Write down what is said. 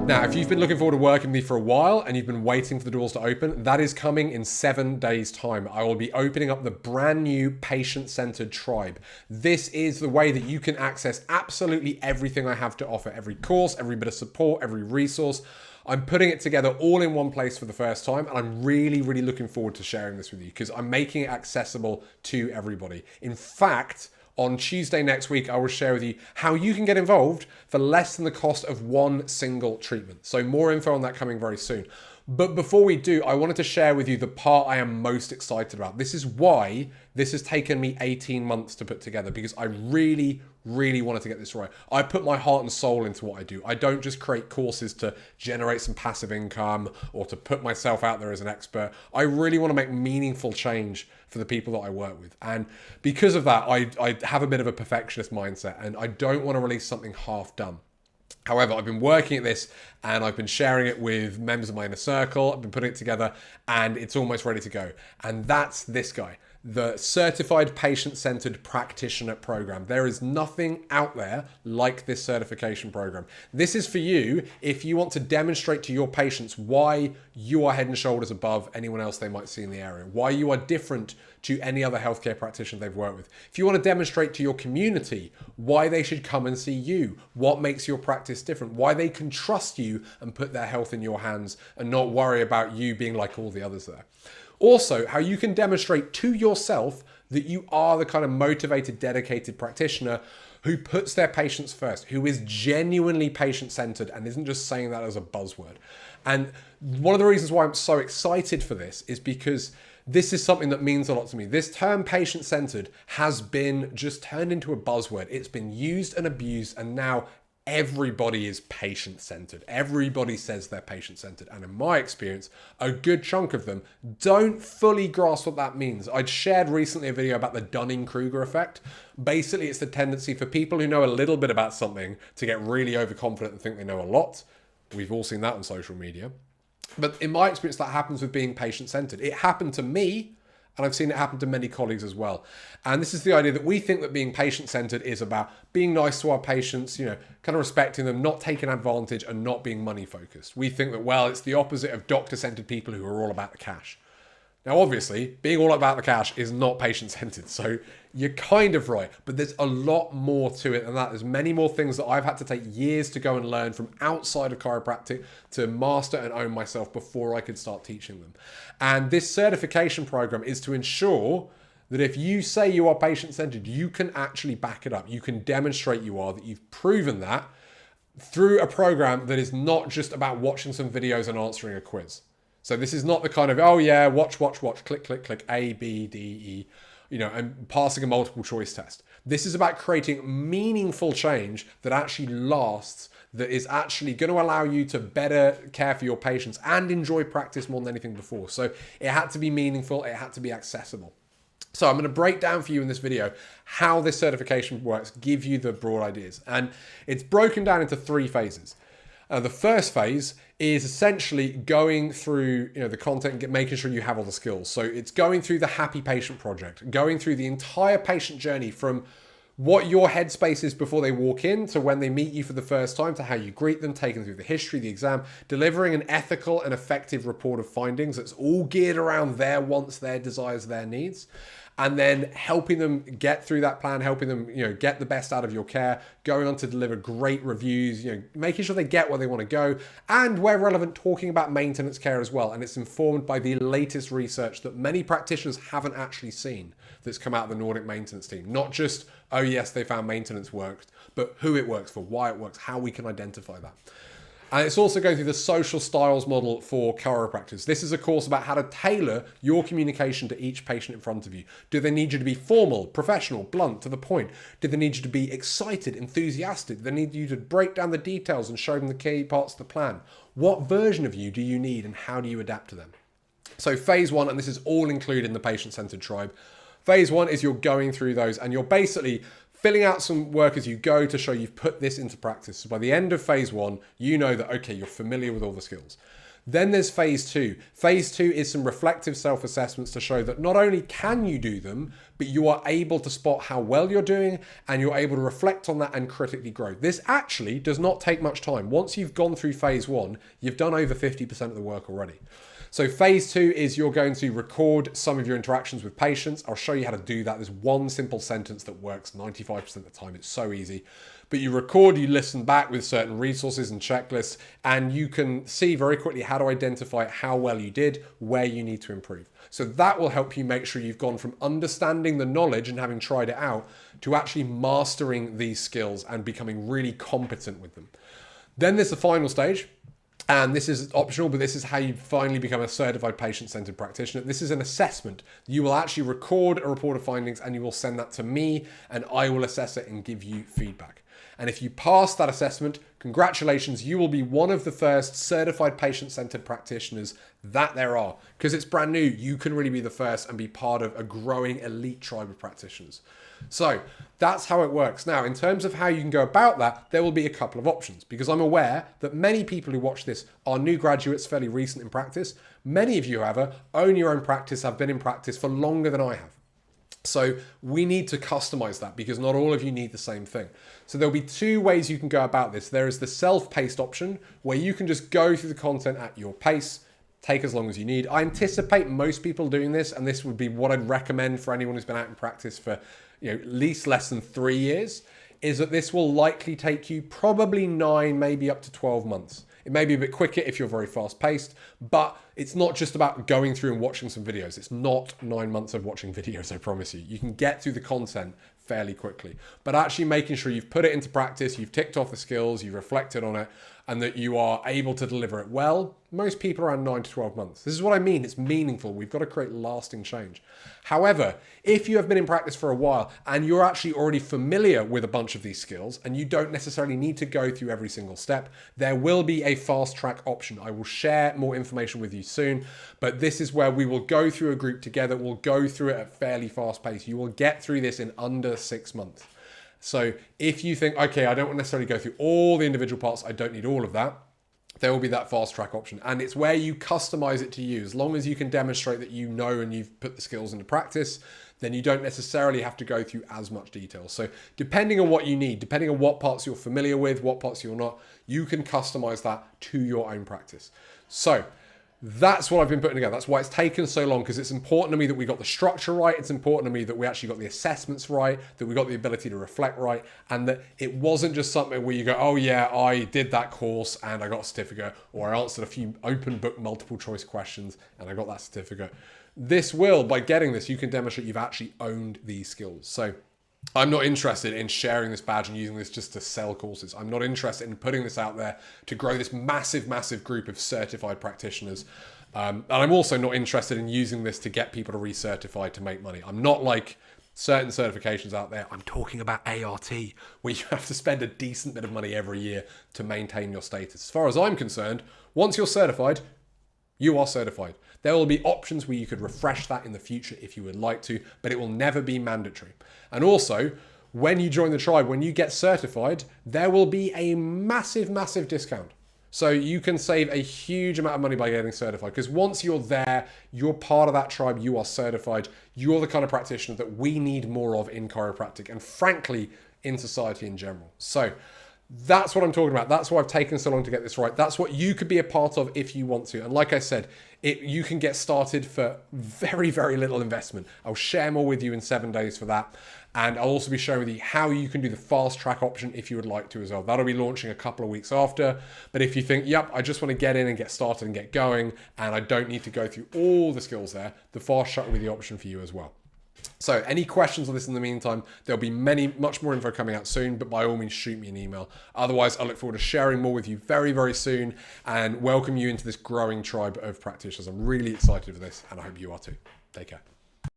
Now, if you've been looking forward to working with me for a while and you've been waiting for the doors to open, that is coming in 7 days' time. I will be opening up the brand new patient-centered tribe. This is the way that you can access absolutely everything I have to offer. Every course, every bit of support, every resource. I'm putting it together all in one place for the first time, and I'm really, really looking forward to sharing this with you because I'm making it accessible to everybody. In fact, on Tuesday next week, I will share with you how you can get involved for less than the cost of one single treatment. So more info on that coming very soon. But before we do, I wanted to share with you the part I am most excited about. This is why this has taken me 18 months to put together, because I really, really wanted to get this right. I put my heart and soul into what I do. I don't just create courses to generate some passive income or to put myself out there as an expert. I really want to make meaningful change for the people that I work with. And because of that, I have a bit of a perfectionist mindset and I don't want to release something half done. However, I've been working at this and I've been sharing it with members of my inner circle. I've been putting it together and it's almost ready to go. And that's this guy, the Certified Patient-Centered Practitioner Program. There is nothing out there like this certification program. This is for you if you want to demonstrate to your patients why you are head and shoulders above anyone else they might see in the area, why you are different to any other healthcare practitioner they've worked with. If you want to demonstrate to your community why they should come and see you, what makes your practice different, why they can trust you and put their health in your hands and not worry about you being like all the others there. Also, how you can demonstrate to yourself that you are the kind of motivated, dedicated practitioner who puts their patients first, who is genuinely patient-centered and isn't just saying that as a buzzword. And one of the reasons why I'm so excited for this is because this is something that means a lot to me. This term patient-centered has been just turned into a buzzword. It's been used and abused, and now everybody is patient-centered. Everybody says they're patient-centered. And in my experience, a good chunk of them don't fully grasp what that means. I'd shared recently a video about the Dunning-Kruger effect. Basically, it's the tendency for people who know a little bit about something to get really overconfident and think they know a lot. We've all seen that on social media. But in my experience, that happens with being patient-centered. It happened to me, and I've seen it happen to many colleagues as well. And this is the idea that we think that being patient-centered is about being nice to our patients, kind of respecting them, not taking advantage, and not being money-focused. We think that, well, it's the opposite of doctor-centered people who are all about the cash. Now, obviously, being all about the cash is not patient-centered, so you're kind of right, but there's a lot more to it than that. There's many more things that I've had to take years to go and learn from outside of chiropractic to master and own myself before I could start teaching them. And this certification program is to ensure that if you say you are patient-centered, you can actually back it up. You can demonstrate you are, that you've proven that through a program that is not just about watching some videos and answering a quiz. So this is not the kind of, oh yeah, watch, click, click, A, B, D, E, and passing a multiple choice test. This is about creating meaningful change that actually lasts, that is actually going to allow you to better care for your patients and enjoy practice more than anything before. So it had to be meaningful, it had to be accessible. So I'm going to break down for you in this video how this certification works, give you the broad ideas. And it's broken down into 3 phases. The first phase is essentially going through the content and making sure you have all the skills. So it's going through the Happy Patient Project, going through the entire patient journey from what your headspace is before they walk in to when they meet you for the first time, to how you greet them, taking them through the history, the exam, delivering an ethical and effective report of findings that's all geared around their wants, their desires, their needs. And then helping them get through that plan, helping them, get the best out of your care, going on to deliver great reviews, making sure they get where they want to go, and where relevant, talking about maintenance care as well. And it's informed by the latest research that many practitioners haven't actually seen that's come out of the Nordic maintenance team. Not just, oh yes, they found maintenance worked, but who it works for, why it works, how we can identify that. And it's also going through the social styles model for chiropractors. This is a course about how to tailor your communication to each patient in front of you. Do they need you to be formal, professional, blunt, to the point? Do they need you to be excited, enthusiastic? Do they need you to break down the details and show them the key parts of the plan? What version of you do you need and how do you adapt to them? So phase 1, and this is all included in the patient-centered tribe. Phase 1 is you're going through those and you're basically filling out some work as you go to show you've put this into practice. So by the end of phase 1, you know that, okay, you're familiar with all the skills. Then there's phase 2. Phase 2 is some reflective self-assessments to show that not only can you do them, but you are able to spot how well you're doing and you're able to reflect on that and critically grow. This actually does not take much time. Once you've gone through phase 1, you've done over 50% of the work already. So phase 2 is you're going to record some of your interactions with patients. I'll show you how to do that. There's one simple sentence that works 95% of the time. It's so easy. But you record, you listen back with certain resources and checklists, and you can see very quickly how to identify how well you did, where you need to improve. So that will help you make sure you've gone from understanding the knowledge and having tried it out to actually mastering these skills and becoming really competent with them. Then there's the final stage. And this is optional, but this is how you finally become a certified patient-centered practitioner. This is an assessment. You will actually record a report of findings and you will send that to me and I will assess it and give you feedback. And if you pass that assessment, congratulations, you will be one of the first certified patient-centered practitioners that there are. Because it's brand new, you can really be the first and be part of a growing elite tribe of practitioners. So that's how it works. Now, in terms of how you can go about that, there will be a couple of options because I'm aware that many people who watch this are new graduates, fairly recent in practice. Many of you, however, own your own practice, have been in practice for longer than I have. So we need to customize that because not all of you need the same thing. So there'll be two ways you can go about this. There is the self-paced option where you can just go through the content at your pace, take as long as you need. I anticipate most people doing this, and this would be what I'd recommend for anyone who's been out in practice for at least less than 3 years, is that this will likely take you probably 9, maybe up to 12 months. It may be a bit quicker if you're very fast paced, but it's not just about going through and watching some videos. It's not 9 months of watching videos, I promise you. You can get through the content fairly quickly, but actually making sure you've put it into practice, you've ticked off the skills, you've reflected on it, and that you are able to deliver it well. Most people around 9 to 12 months. This is what I mean. It's meaningful. We've got to create lasting change. However, if you have been in practice for a while and you're actually already familiar with a bunch of these skills and you don't necessarily need to go through every single step, there will be a fast track option. I will share more information with you soon, but this is where we will go through a group together. We'll go through it at fairly fast pace. You will get through this in under 6 months. So if you think, okay, I don't necessarily go through all the individual parts, I don't need all of that, there will be that fast track option. And it's where you customize it to you. As long as you can demonstrate that you know and you've put the skills into practice, then you don't necessarily have to go through as much detail. So depending on what you need, depending on what parts you're familiar with, what parts you're not, you can customize that to your own practice. So that's what I've been putting together. That's why it's taken so long, because it's important to me that we got the structure right. It's important to me that we actually got the assessments right, that we got the ability to reflect right, and that it wasn't just something where you go, oh yeah, I did that course and I got a certificate, or I answered a few open book multiple choice questions and I got that certificate. This will, by getting this, you can demonstrate you've actually owned these skills. So I'm not interested in sharing this badge and using this just to sell courses. I'm not interested in putting this out there to grow this massive, massive group of certified practitioners. And I'm also not interested in using this to get people to recertify to make money. I'm not like certain certifications out there. I'm talking about ART, where you have to spend a decent bit of money every year to maintain your status. As far as I'm concerned, once you're certified, you are certified. There will be options where you could refresh that in the future if you would like to, but it will never be mandatory. And also, when you join the tribe, when you get certified, there will be a massive, massive discount. So you can save a huge amount of money by getting certified, because once you're there, you're part of that tribe, you are certified, you're the kind of practitioner that we need more of in chiropractic and frankly, in society in general. So that's what I'm talking about. That's why I've taken so long to get this right. That's what you could be a part of if you want to. And like I said, you can get started for very, very little investment. I'll share more with you in 7 days for that. And I'll also be sharing with you how you can do the fast track option if you would like to as well. That'll be launching a couple of weeks after. But if you think, yep, I just want to get in and get started and get going, and I don't need to go through all the skills there, the fast track will be the option for you as well. So any questions on this in the meantime, there'll be much more info coming out soon, but by all means, shoot me an email. Otherwise, I look forward to sharing more with you very, very soon and welcome you into this growing tribe of practitioners. I'm really excited for this and I hope you are too. Take care.